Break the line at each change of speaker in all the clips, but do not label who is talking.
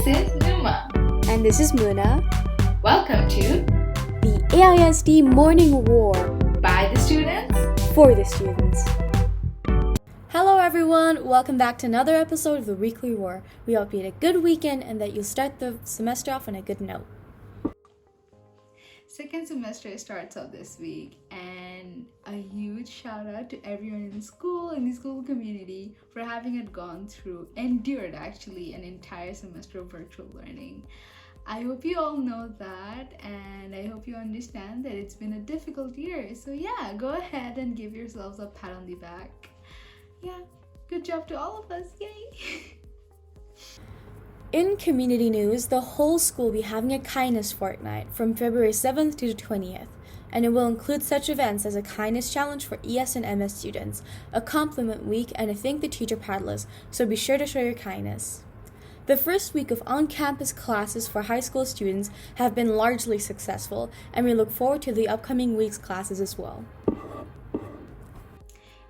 This is Numa.
And this is Muna.
Welcome to
the AISD Morning Roar
by the students
for the students. Hello everyone, welcome back to another episode of the Weekly Roar. We hope you had a good weekend and that you'll start the semester off on a good note.
Second semester starts out this week, and a huge shout out to everyone in the school community for having endured an entire semester of virtual learning. I hope you all know that, and I hope you understand that it's been a difficult year. So yeah, go ahead and give yourselves a pat on the back. Yeah, good job to all of us, yay!
In community news, the whole school will be having a kindness fortnight from February 7th to the 20th, and it will include such events as a kindness challenge for ES and MS students, a compliment week, and a thank the teacher paddlers, so be sure to show your kindness. The first week of on-campus classes for high school students have been largely successful, and we look forward to the upcoming week's classes as well.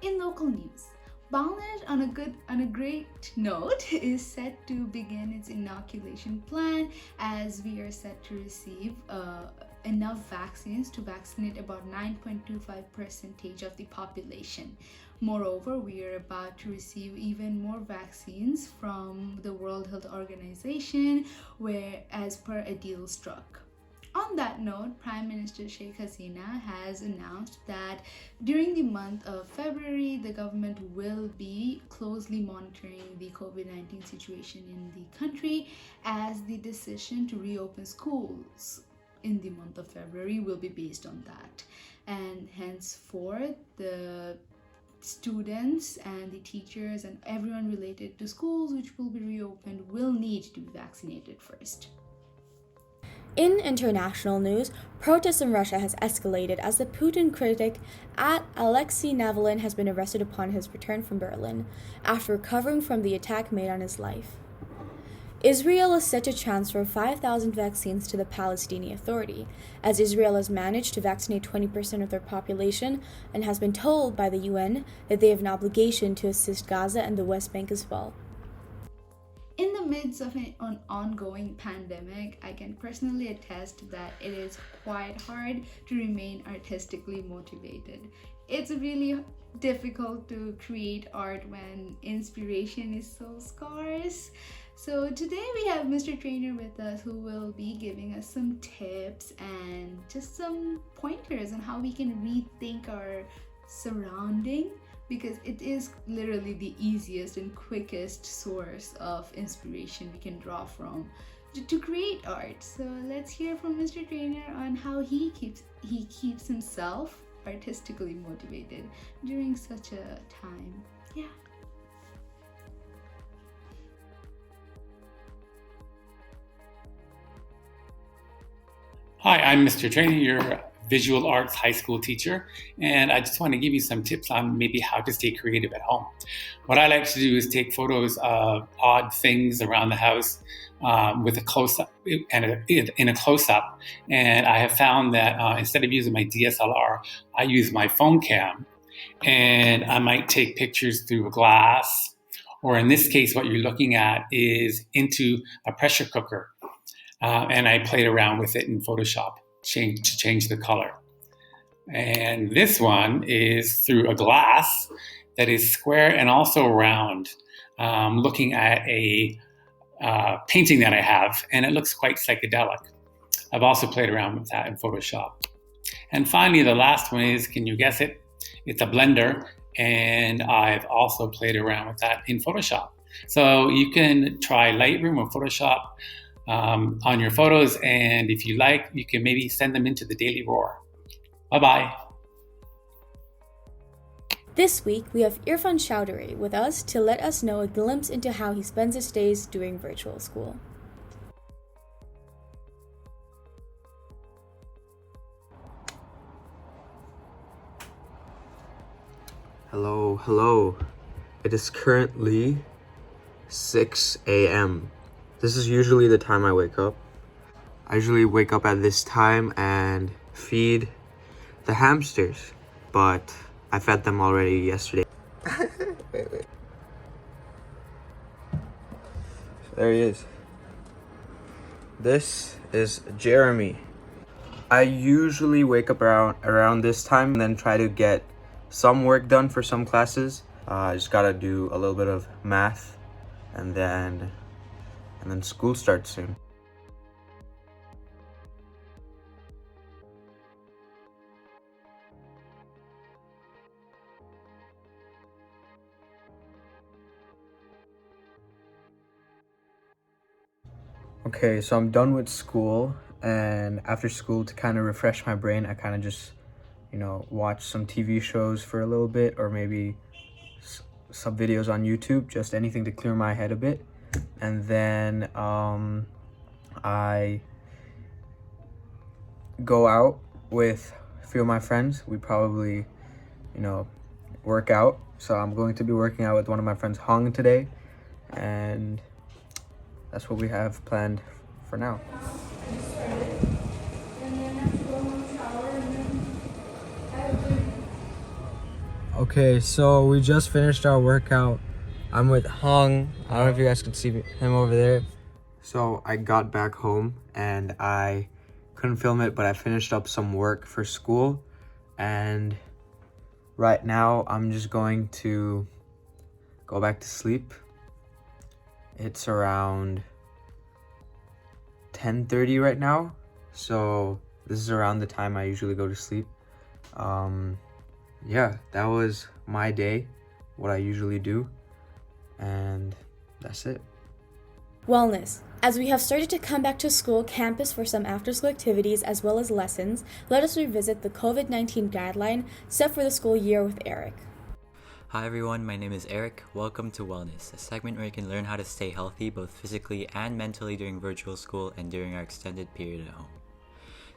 In local news, Bangladesh, on a great note, is set to begin its inoculation plan as we are set to receive enough vaccines to vaccinate about 9.25% of the population. Moreover, we are about to receive even more vaccines from the World Health Organization, where as per a deal struck. On that note, Prime Minister Sheikh Hasina has announced that during the month of February, the government will be closely monitoring the COVID-19 situation in the country, as the decision to reopen schools in the month of February will be based on that. And henceforth, the students and the teachers and everyone related to schools which will be reopened will need to be vaccinated first.
In international news, protests in Russia has escalated as the Putin critic Alexei Navalny has been arrested upon his return from Berlin after recovering from the attack made on his life. Israel is set to transfer 5,000 vaccines to the Palestinian Authority, as Israel has managed to vaccinate 20% of their population and has been told by the UN that they have an obligation to assist Gaza and the West Bank as well.
In the midst of an ongoing pandemic, I can personally attest that it is quite hard to remain artistically motivated. It's really difficult to create art when inspiration is so scarce. So today we have Mr. Trainer with us, who will be giving us some tips and just some pointers on how we can rethink our surrounding, because it is literally the easiest and quickest source of inspiration we can draw from to create art. So let's hear from Mr. Trainer on how he keeps himself artistically motivated during such a time. Yeah.
Hi, I'm Mr. Trainer, your visual arts high school teacher, and I just want to give you some tips on maybe how to stay creative at home. What I like to do is take photos of odd things around the house with a close-up and in a close-up, and I have found that instead of using my DSLR, I use my phone cam, and I might take pictures through a glass, or in this case, what you're looking at is into a pressure cooker, and I played around with it in Photoshop to change the color. And this one is through a glass that is square and also round, looking at a painting that I have, and it looks quite psychedelic. I've also played around with that in Photoshop. And finally, the last one is, can you guess it? It's a blender, and I've also played around with that in Photoshop. So you can try Lightroom or Photoshop on your photos, and if you like, you can maybe send them into the Daily Roar. Bye-bye.
This week, we have Irfan Chowdhury with us to let us know a glimpse into how he spends his days during virtual school.
Hello. It is currently 6 a.m. This is usually the time I wake up. I usually wake up at this time and feed the hamsters, but I fed them already yesterday. Wait. There he is. This is Jeremy. I usually wake up around this time and then try to get some work done for some classes. I just gotta do a little bit of math, and then school starts soon. Okay, so I'm done with school, and after school, to kind of refresh my brain, I kind of just, watch some TV shows for a little bit, or maybe some videos on YouTube, just anything to clear my head a bit. And then I go out with a few of my friends. We probably, work out. So I'm going to be working out with one of my friends, Hong, today, and that's what we have planned for now. Okay, so we just finished our workout. I'm with Hong. I don't know if you guys can see him over there. So I got back home and I couldn't film it, but I finished up some work for school. And right now I'm just going to go back to sleep. It's around 10:30 right now, so this is around the time I usually go to sleep. Yeah, that was my day, what I usually do, and that's it.
Wellness. As we have started to come back to school campus for some after-school activities as well as lessons, let us revisit the COVID-19 guideline set for the school year with Eric.
Hi everyone, my name is Eric. Welcome to Wellness, a segment where you can learn how to stay healthy both physically and mentally during virtual school and during our extended period at home.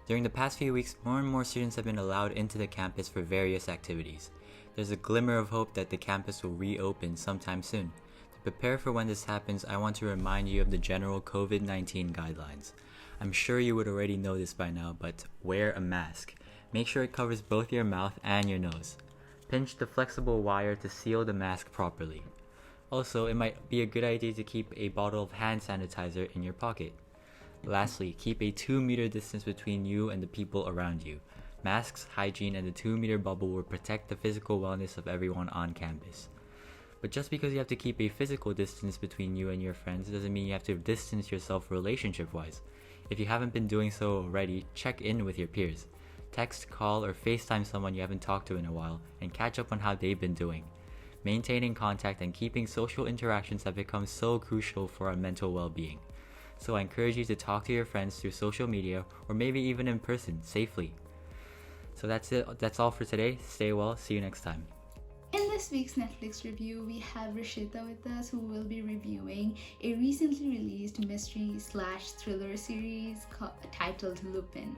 During the past few weeks, more and more students have been allowed into the campus for various activities. There's a glimmer of hope that the campus will reopen sometime soon. To prepare for when this happens, I want to remind you of the general COVID-19 guidelines. I'm sure you would already know this by now, but wear a mask. Make sure it covers both your mouth and your nose. Pinch the flexible wire to seal the mask properly. Also, it might be a good idea to keep a bottle of hand sanitizer in your pocket. Lastly, keep a 2-meter distance between you and the people around you. Masks, hygiene, and the 2-meter bubble will protect the physical wellness of everyone on campus. But just because you have to keep a physical distance between you and your friends doesn't mean you have to distance yourself relationship-wise. If you haven't been doing so already, check in with your peers. Text, call, or FaceTime someone you haven't talked to in a while and catch up on how they've been doing. Maintaining contact and keeping social interactions have become so crucial for our mental well-being. So I encourage you to talk to your friends through social media or maybe even in person safely. So that's it. That's all for today. Stay well. See you next time.
In this week's Netflix review, we have Rishita with us, who will be reviewing a recently released mystery/thriller series titled Lupin.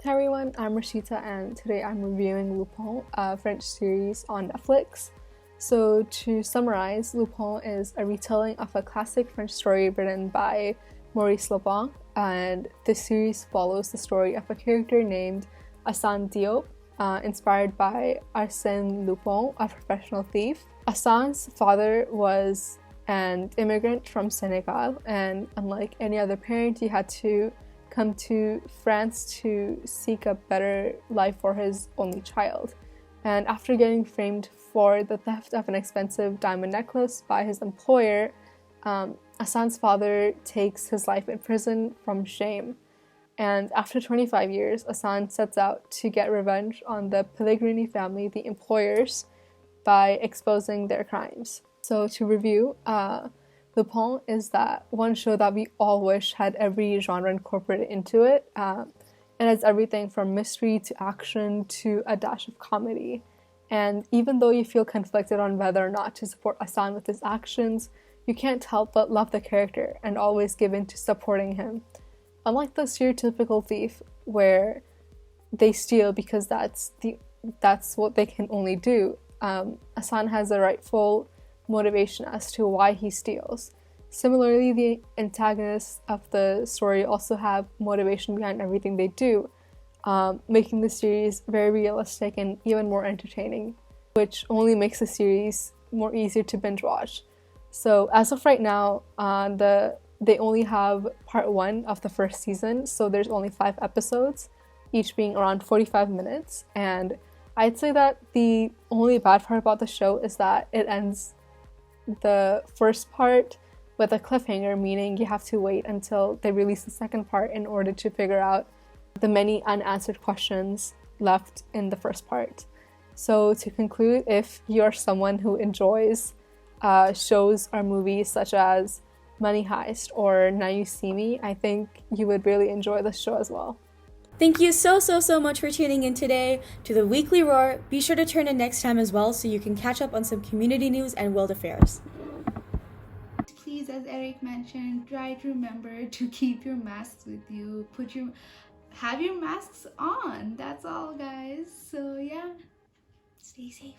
Hi everyone, I'm Rashita and today I'm reviewing Lupin, a French series on Netflix. So to summarize, Lupin is a retelling of a classic French story written by Maurice Leblanc, and this series follows the story of a character named Arsène Diop, inspired by Arsène Lupin, a professional thief. Arsene's father was an immigrant from Senegal, and unlike any other parent, he had to come to France to seek a better life for his only child. And after getting framed for the theft of an expensive diamond necklace by his employer, Arsene's father takes his life in prison from shame. And after 25 years, Arsene sets out to get revenge on the Pellegrini family, the employers, by exposing their crimes. So to review, Lupin is that one show that we all wish had every genre incorporated into it. And it's everything from mystery to action to a dash of comedy. And even though you feel conflicted on whether or not to support Arsene with his actions, you can't help but love the character and always give in to supporting him. Unlike the stereotypical thief where they steal because that's what they can only do, Arsene has a rightful motivation as to why he steals. Similarly, the antagonists of the story also have motivation behind everything they do, making the series very realistic and even more entertaining, which only makes the series more easier to binge watch. So as of right now, they only have part 1 of the first season, so there's only 5 episodes, each being around 45 minutes. And I'd say that the only bad part about the show is that it ends the first part with a cliffhanger, meaning you have to wait until they release the second part in order to figure out the many unanswered questions left in the first part. So to conclude, if you're someone who enjoys shows or movies such as Money Heist or Now You See Me, I think you would really enjoy this show as well.
Thank you so much for tuning in today to the Weekly Roar. Be sure to turn in next time as well so you can catch up on some community news and world affairs.
Please, as Eric mentioned, try to remember to keep your masks with you. Have your masks on. That's all, guys. So yeah, stay safe.